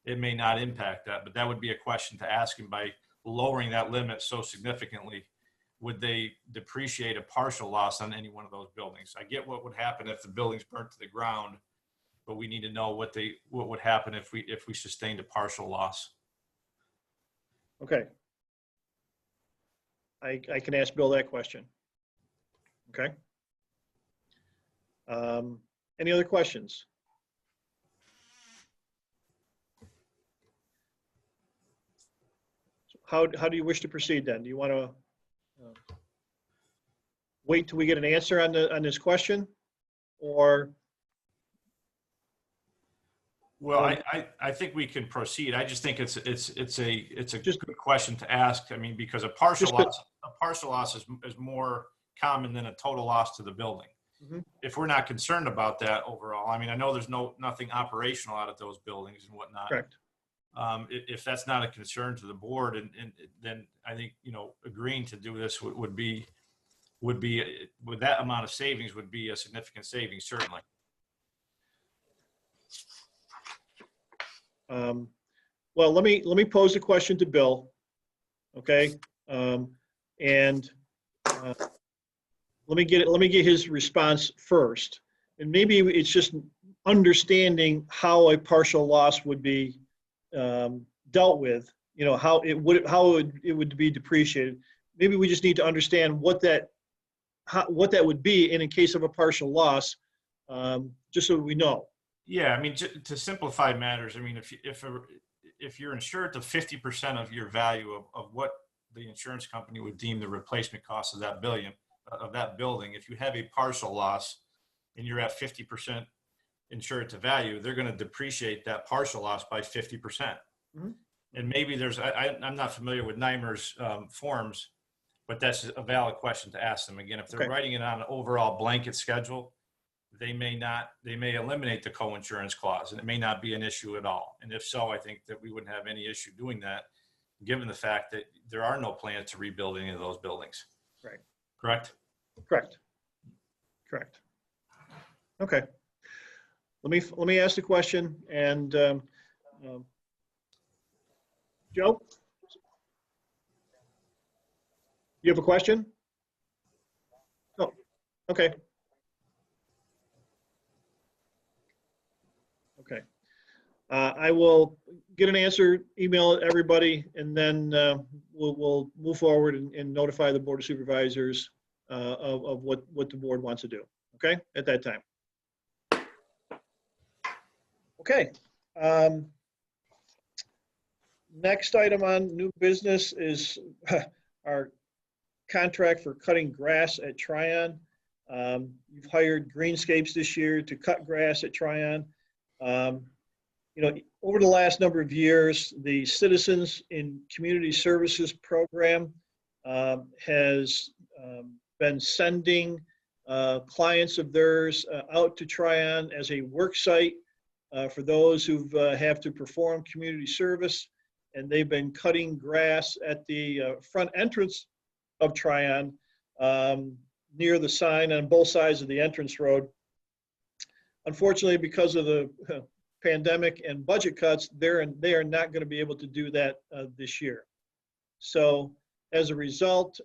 D: it may not impact that, but that would be a question to ask him. By lowering that limit so significantly, would they depreciate a partial loss on any one of those buildings? I get what would happen if the building's burnt to the ground, but we need to know what would happen if we sustained a partial loss.
A: Okay. I can ask Bill that question. Okay. Any other questions? How do you wish to proceed then? Do you want to wait till we get an answer on this question, or?
D: Well, I think we can proceed. I just think it's a good question to ask. I mean, because a partial loss is more common than a total loss to the building.
A: Mm-hmm.
D: If we're not concerned about that overall, I mean, I know there's nothing operational out of those buildings and whatnot.
A: Correct.
D: If that's not a concern to the board, and then I think, agreeing to do this would be with that amount of savings would be a significant savings, certainly.
A: Well, let me pose the question to Bill, okay? And let me get his response first, and maybe it's just understanding how a partial loss would be dealt with. How it would be depreciated. Maybe we just need to understand what that would be in case of a partial loss, just so we know.
D: Yeah, I mean, to simplify matters, I mean, if you're insured to 50% of your value of what the insurance company would deem the replacement cost of that building, if you have a partial loss and you're at 50% insured to value, they're going to depreciate that partial loss by 50%.
A: Mm-hmm.
D: And maybe I'm not familiar with NYMER's forms, but that's a valid question to ask them. Again, if they're
A: Okay.
D: writing it on an overall blanket schedule, they may eliminate the co-insurance clause, and it may not be an issue at all. And if so, I think that we wouldn't have any issue doing that, given the fact that there are no plans to rebuild any of those buildings.
A: Right.
D: Correct?
A: Correct. Correct. Okay. Let me ask the question, and Joe? You have a question? Oh, okay. Okay. I will get an answer, email it everybody, and then we'll move forward and notify the Board of Supervisors of what the board wants to do, okay, at that time. Okay. Next item on new business is our contract for cutting grass at Tryon. You've hired Greenscapes this year to cut grass at Tryon. You know, over the last number of years, the Citizens in Community Services program has been sending clients of theirs out to Tryon as a work site for those who have to perform community service. And they've been cutting grass at the front entrance of Tryon near the sign on both sides of the entrance road. Unfortunately, because of the pandemic and budget cuts, they are not going to be able to do that this year. So as a result,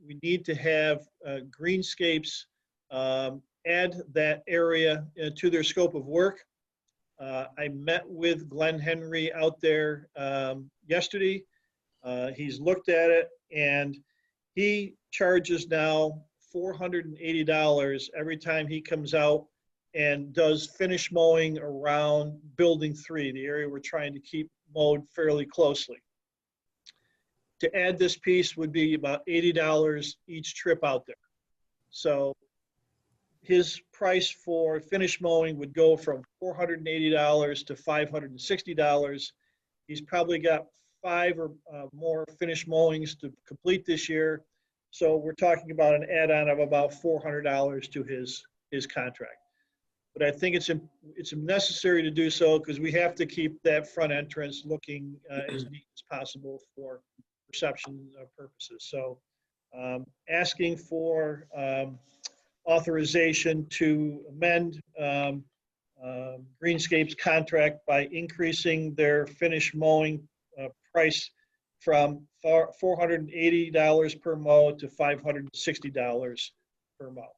A: we need to have Greenscapes add that area to their scope of work. I met with Glenn Henry out there yesterday. He's looked at it, and he charges now $480 every time he comes out and does finish mowing around Building 3, the area we're trying to keep mowed fairly closely. To add this piece would be about $80 each trip out there. So his price for finish mowing would go from $480 to $560. He's probably got 5 or more finish mowings to complete this year. So we're talking about an add-on of about $400 to his contract. But I think it's necessary to do so because we have to keep that front entrance looking as neat as possible for perception purposes. So asking for authorization to amend Greenscape's contract by increasing their finish mowing price from $480 per mow to $560 per mow.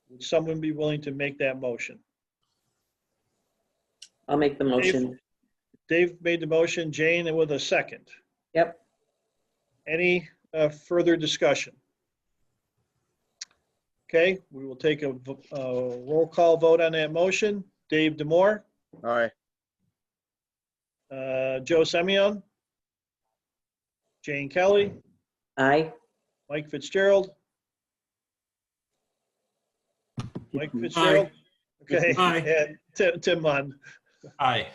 A: Would someone be willing to make that motion?
C: I'll make the motion.
A: Dave made the motion, Jane, and with a second.
C: Yep.
A: Any further discussion? Okay, we will take a roll call vote on that motion. Dave Demore,
B: Aye.
A: Joe Semyon, Jane Kelly,
C: Aye.
A: Mike Fitzgerald. Mike Fitzgerald. Okay,
I: Aye.
A: and Tim Munn.
D: Aye.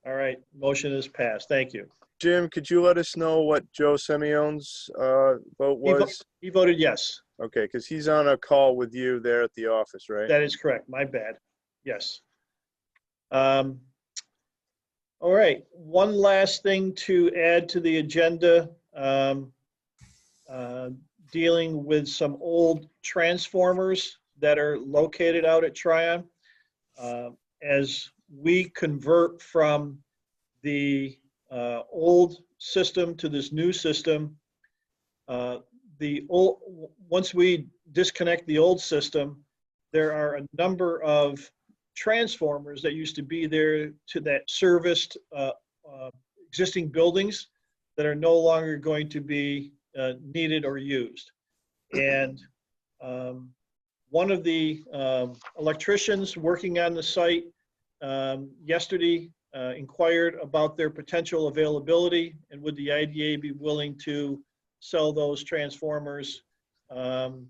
A: All right, motion is passed. Thank you.
B: Jim, could you let us know what Joe Semion's vote was?
A: He voted yes.
B: Okay, because he's on a call with you there at the office, right?
A: That is correct. My bad. Yes. All right. One last thing to add to the agenda, dealing with some old transformers that are located out at Tryon. As we convert from the old system to this new system, once we disconnect the old system, there are a number of transformers that used to be there that serviced existing buildings that are no longer going to be needed or used. And one of the electricians working on the site yesterday inquired about their potential availability and would the IDA be willing to sell those transformers to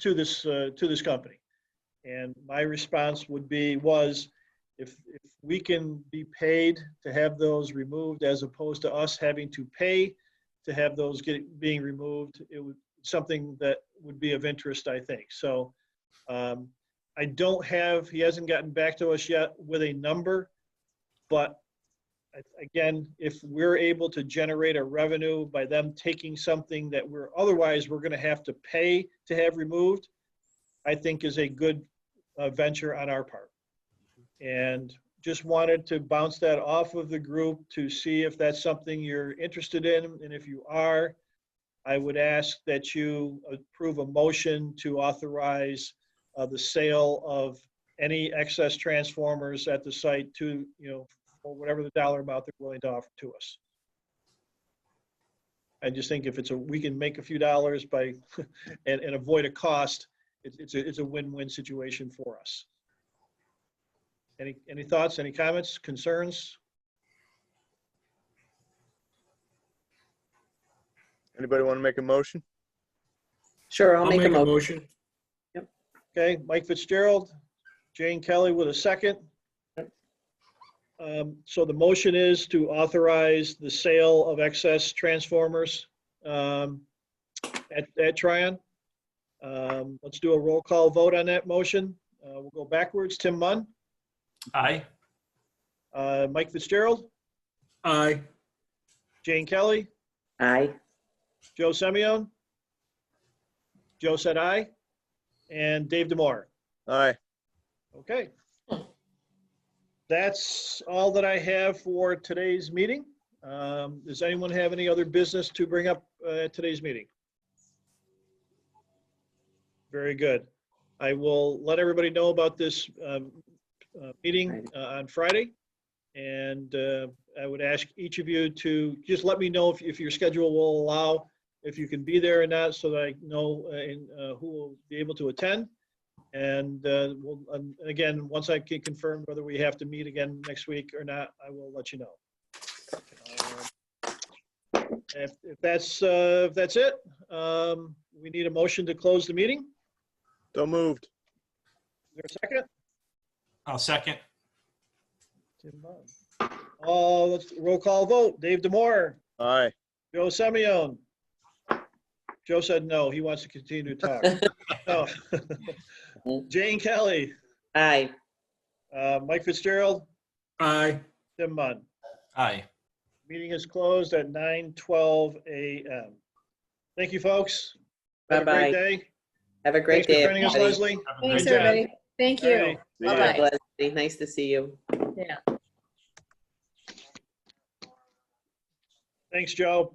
A: this company. And my response was, if we can be paid to have those removed as opposed to us having to pay to have those being removed, it would something that would be of interest, I think. So I don't have, he hasn't gotten back to us yet with a number, but again, if we're able to generate a revenue by them taking something that we're going to have to pay to have removed, I think is a good venture on our part. And just wanted to bounce that off of the group to see if that's something you're interested in. And if you are, I would ask that you approve a motion to authorize the sale of any excess transformers at the site to, for whatever the dollar amount they're willing to offer to us. I just think if we can make a few dollars by and avoid a cost, it's a win-win situation for us. Any thoughts, any comments, concerns?
B: Anybody want to make a motion?
C: Sure, I'll
I: I'll
C: make a motion.
I: motion.
A: Okay, Mike Fitzgerald, Jane Kelly with a second. So the motion is to authorize the sale of excess transformers at Tryon. Let's do a roll call vote on that motion. We'll go backwards. Tim Munn,
D: Aye.
A: Mike Fitzgerald,
I: Aye.
A: Jane Kelly,
C: Aye.
A: Joe Semyon. Joe said aye. And Dave Demore.
B: Aye.
A: Okay. That's all that I have for today's meeting. Does anyone have any other business to bring up at today's meeting? Very good. I will let everybody know about this meeting on Friday. And I would ask each of you to just let me know if your schedule will allow, if you can be there or not, so that I know who will be able to attend. And again, once I can confirm whether we have to meet again next week or not, I will let you know. If that's it, we need a motion to close the meeting.
B: So moved.
A: Is there a second?
D: I'll second.
A: Let's roll call vote. Dave Demore,
B: Aye.
A: Joe Semyon. Joe said no, he wants to continue to talk. No. Jane Kelly,
C: Aye.
A: Mike Fitzgerald,
I: Aye.
A: Tim Munn.
D: Aye.
A: Meeting is closed at 9:12 a.m. Thank you, folks. Have a great
C: Bye-bye.
A: day.
C: Have a great
A: Thanks for
C: day,
A: joining us,
C: everybody.
A: Leslie.
D: Have a
F: Thanks,
D: great day.
F: everybody. Thank you.
A: All right.
B: See ya.
F: Bye-bye.
C: Leslie, nice to see you.
F: Yeah.
A: Thanks, Joe.